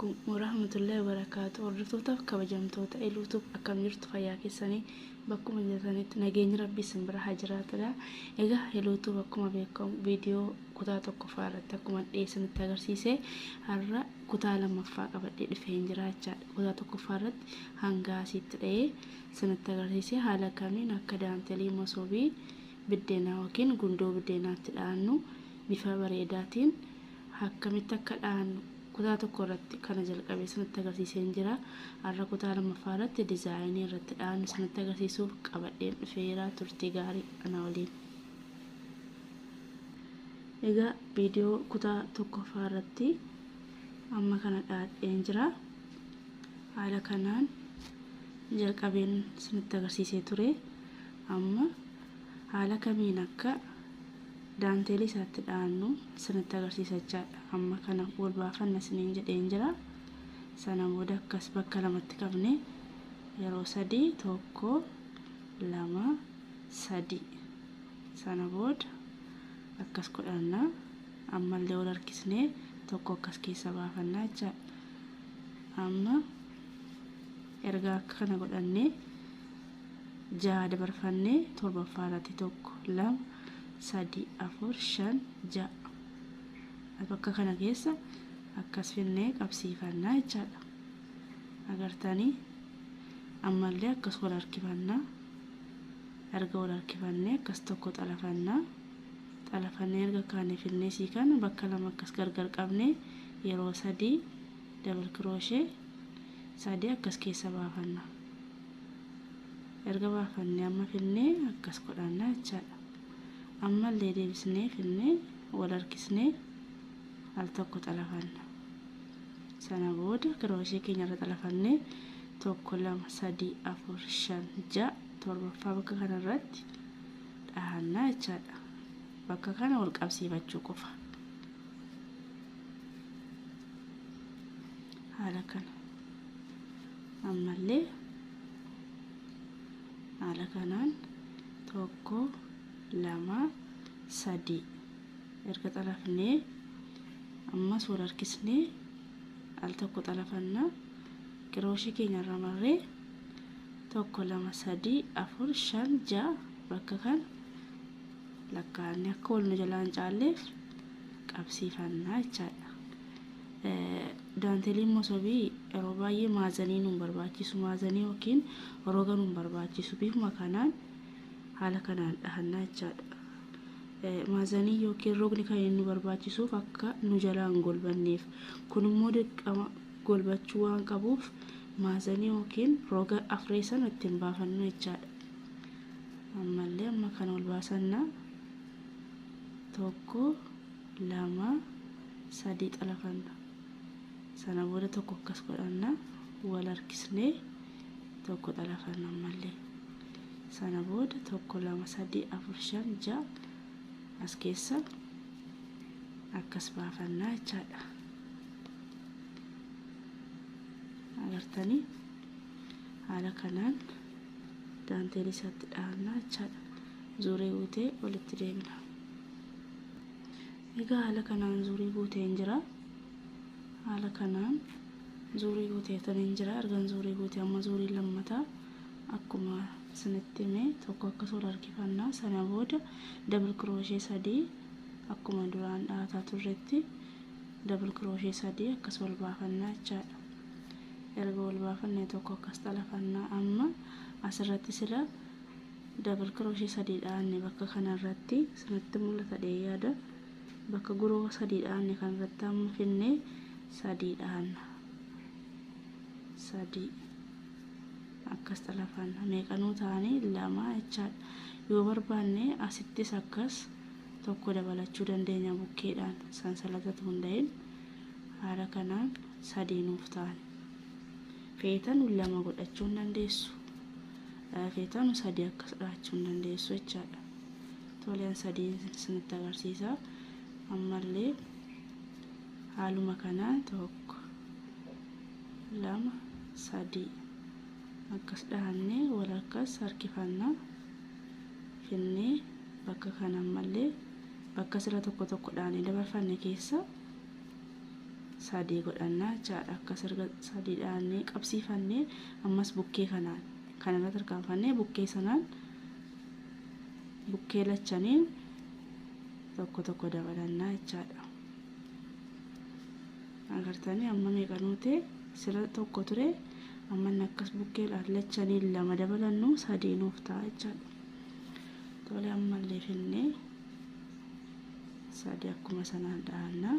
عليكم ورحمة الله وبركاته. ورطوطة كبجمتوتا إلوتوب أكملت فياكي سني بكم جتانيت نجين ربي سنبرا حجرات لا إجا إلوتوب بكم بيكم فيديو كتاتو كفارة تكم إيسن التجرسيسة هرّا كتالا مفاق بدي فين جرات كتاتو كفارة هنگاسي تري سن التجرسيسة حالا كمين أكدان تلي مصوبي بدينا وكين قندو بدينا تلانو بفابريداتين حكمت كالآن كتاتو كورت كان جل قبل سنة تجرسيسين جرا على كتالا مفارت ديزايني رت الآن سنة تجرسيسو قبل فيرا ترتجاري أنا ولين إجا فيديو كتاتو كفارتي أما كانت إنجرا على كنان جل قبل سنة تجرسيسي تري أما على كمينك daanteelii isaatti dhaannu sanatti agarsiisachaa amma kana wal baafanna siniin jedheen jira. Sana booda akkas bakka lamatti qabne yeroo sadii tokko lama sadii sana booda akkas godhanna ammallee wal harkisnee tokko akkas keessa baafannaa jecha amma erga akka kana godhannee jaha dabarfannee torbaffaarratti tokko lama sadii afur shan ja'a bakka kana keessa akkas finnee qabsiifannaa jechaadha. agartanii ammallee akkas wal harkifannaa erga wal harkifannee akkas tokko xalafannee erga kaane finnee sii kana bakka lama akkas gargar qabnee yeroo sadii double crochet sadii akkas keessa baafannaa erga baafannee amma finnee akkas godhannaa jechaadha. amma deebisnee finnee wal harkisnee al tokko xalafanna sana booda crochet keenya irra xalafannee tokko lama sadii afur shan ja'a torbaffaa bakka kana irratti dhahannaa jechaadha. bakka kana wal qabsiifachuu qofa haala kana ammallee haala kanaan tokko lama sadii erga xalafnee ammas wal harkisnee al tokko xalafanna crochet keenya irra marree tokko lama sadii afur shan ja'a bakka kana lakkaa'anii akka wal nu jalaan caalleef qabsiifannaa jechaadha. daanteeliin mosobii yeroo baay'ee maazanii nu barbaachisu maazanii yookiin roga nu barbaachisu bifuma kanaan haala kanaan dhahannaa jechaadha. maazanii yookiin rogni kan nu barbaachisuuf akka nu jalaan golbanneef kun immoo dirqama golbachuu waan qabuuf maazanii yookiin roga afree sana ittiin baafannu jechaadha. ammallee amma kana wal baasannaa tokko lama sadii xalafanna sana booda tokko akkas godhanna wal harkisnee tokko xalafanna ammallee sana booda tokko lama sadii afur shan ja'a as keessa akkas baafannaa jechaadha. agartanii haala kanaan daanteelii isaatti dhahannaa jechaadha. zuuree guutee walitti deemna. egaa haala kanaan zuurii guuteen jira. haala kanaan zuurii guuteetan jira. argan zuurii guutee amma zuurii lammataa akkuma sanitti mee tokko akkas wal harkifannaa sana booda double crochet sadii akkuma duraan dhaataa turretti double crochet sadii akkas wal baafannaa jechaadha. erga wal baafannee tokko akkas xalafannaa amma asirratti sila double crochet sadii dhaanne bakka kanarratti sanatti mul'ata yaada bakka guroo sadii dhaanne kanarratti amma finnee sadii dhaanna sadii akkas xalafanna meeqanuu taane lama jechaadha. yoo barbaanne asittis akkas tokko dabalachuu dandeenya bukkeedhaan sansalatatu hunda'in haala kanaan sadii nuuf taane feetan lama godhachuu dandeessu feetan sadii akkas dhaachuu dandeessu jechaadha. toleen sadii isinitti agarsiisa. ammallee haaluma kanaan tokko lama sadii akkas dhahannee wal akkas harkifannaa finnee bakka kana ammallee bakka sira tokko tokko dhaanee dabarfanne keessa sadii godhannaa jechaadha. Akkas erga sadii dhaannee qabsiifannee ammas bukkee kanarra tarkaanfannee bukkee sanaan bukkee lachaniin tokko tokko dabalannaa jechaadha. Agartanii amma meeqa nuute sira tokko ture amma akkas bukkee lachaniin lama dabalannu sadii nuuf ta'a jechaadha. Tole ammallee finnee sadii akkuma sanaan dhaannaa.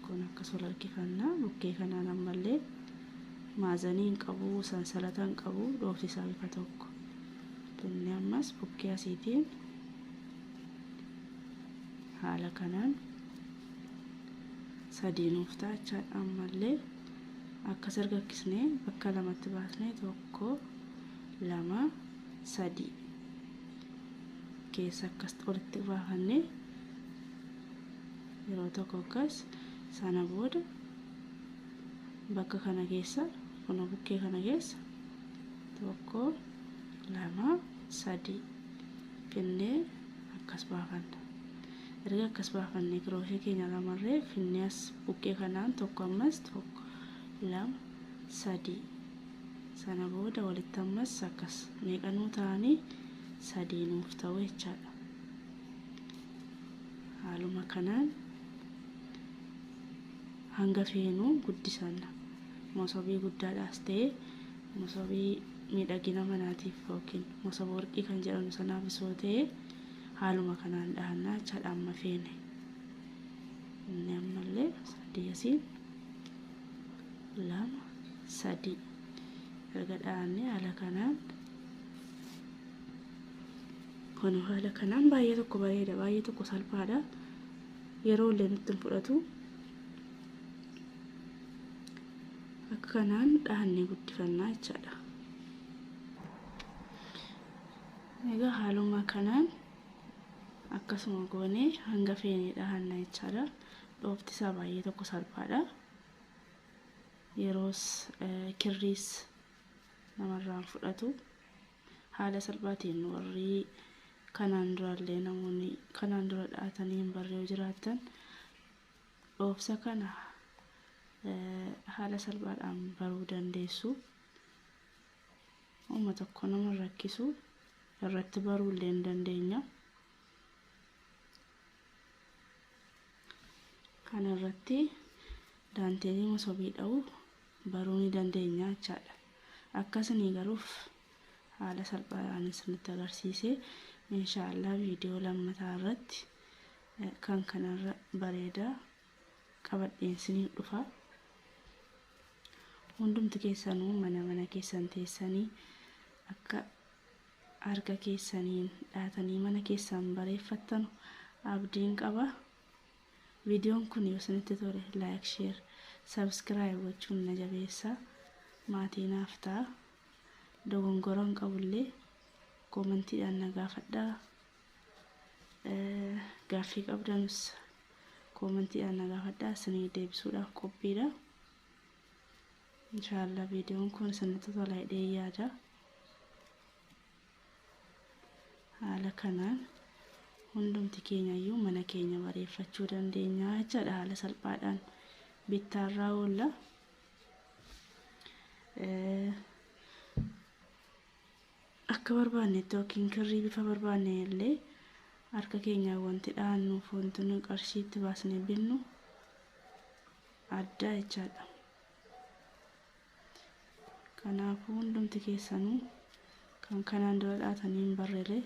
Kun akkas wal harkifannaa bukkee kanaan ammallee maazaniin qabu sansalataan qabu dhoofsisaa bifa tokko. Finnee ammas bukkee asiitiin haala kanaan sadii nuuf ta'a jechaadha. Ammallee akkas erga akkisnee bakka lamatti baasnee tokko lama sadii keessa akkas walitti baafannee yeroo tokko akkas sana booda bakka kana keessa kun bukkee kana keessa tokko lama sadii finnee akkas baafanna. Erga akkas baafannee kirooshee keenya lamarree finnee as bukkee kanaan tokko ammas tokko lama sadii sana booda walitti ammas akkas meeqanuu ta'anii sadii nuuf ta'u jechaadha. Haaluma kanaan hanga feenuu guddisanna. Mosobii guddaadhaas ta'e mosobii miidhagina manaatiif yookiin mosoba warqii kan jedhamu sanaaf osoo ta'e haaluma kanaan dhahannaa jechaadha. Amma feene inni ammallee sadii asiin lama sadii erga dhahannee haala kanaan kun haala kanaan baay'ee tokko bareeda, baay'ee tokko salphaadha. Yeroo illee nutti hin fudhatu. Akka kanaan dhahannee guddifannaa jechaadha. Egaa haaluma kanaan akkasuma goonee hanga feenee dhahannaa jechaadha. Dhoofti isaa baay'ee tokko salphaadha. Yeroos kirriis namarraan fudhatu. Haala salphaatiin warri kanaan durallee namoonni kanaan dura dhaatanii hin barree jiraatan dhoofsa kana haala salphaadhaan baruu dandeessu. Uma tokko nama rakkisu irratti baruu illee hin dandeenya. Kana irratti daanteelii mosobii dha'uu baruu ni dandeenya jechaadha. Akkasii garuuf haala salphaadhaan isinitti agarsiisee inshaallah viidiyoo lammataa irratti kan kanarra bareedaa qabadheen isiniif dhufa. Hundumti keessanuu mana keessan teessanii akka harka keessaniin dhaatanii mana keessan bareeffattan abdiin qaba. Viidiyoon kun yoo isinitti tole like, share, subscribe gochuun na jabeessa. Maatii naaf ta'a. Dogongoroon qabullee koomentiidhaan na gaafadhaa. Gaaffii qabdanus koomentiidhaan na gaafadhaa. Isinii deebisuudhaaf qophiidha. Inshaallah viidiyoon kun isinitti tola jedhee yaada. Haala kanaan hundumti keenyayyuu mana keenya bareeffachuu dandeenya jechaadha. Haala salphaadhaan bittaarraa oolla. Akka barbaannetti yookiin kirrii bifa barbaanne illee harka keenyaa wanti dhaannuuf wanti nu qarshiitti baasnee binnu adda jechaadha. Kanaafuu hundumti keessanuu kan kanaan dura dhaatanii hin barree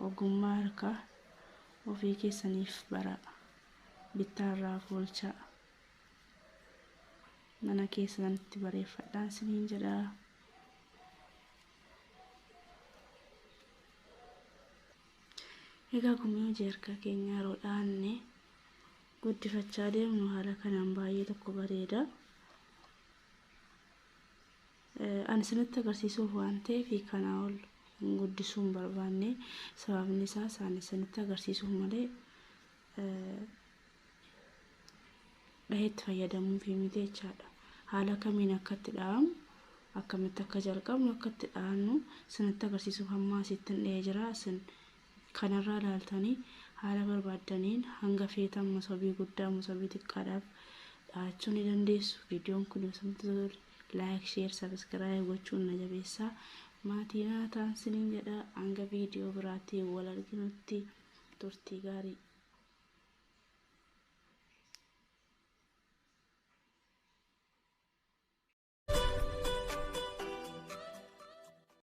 ogummaa harkaa ofii keessaniif bara bittaarraa oolchaa. Mana keessanitti bareeffadhaan isiniin jedha. Egaa gumii hojii harka keenya yeroo dhaanne guddifachaa deemnu haala kanaan baay'ee tokko bareeda. Ani isinitti agarsiisuuf waan ta'eef kanaa ol guddisuu hin barbaanne. Sababni isaa isaan isinitti agarsiisuuf malee dhaheetti fayyadamuuf miti jechaadha. Haala kamiin akka itti dha'amu akkamitti akka jalqabnu akka itti dha'annu isinitti agarsiisuuf hamma asitti dha'ee jira. Isin kanarraa ilaaltanii haala barbaadaniin hanga feetan masabii guddaa masabii xiqqaadhaaf dhaachuu ni dandeessu. Viidiyoon kun yoo isinitti tole like, share, subscribe gochuun na jabeessaa. Maatii naa ta'aa isiniin jedha. Hanga viidiyoo biraatti wal arginutti turtii gaarii.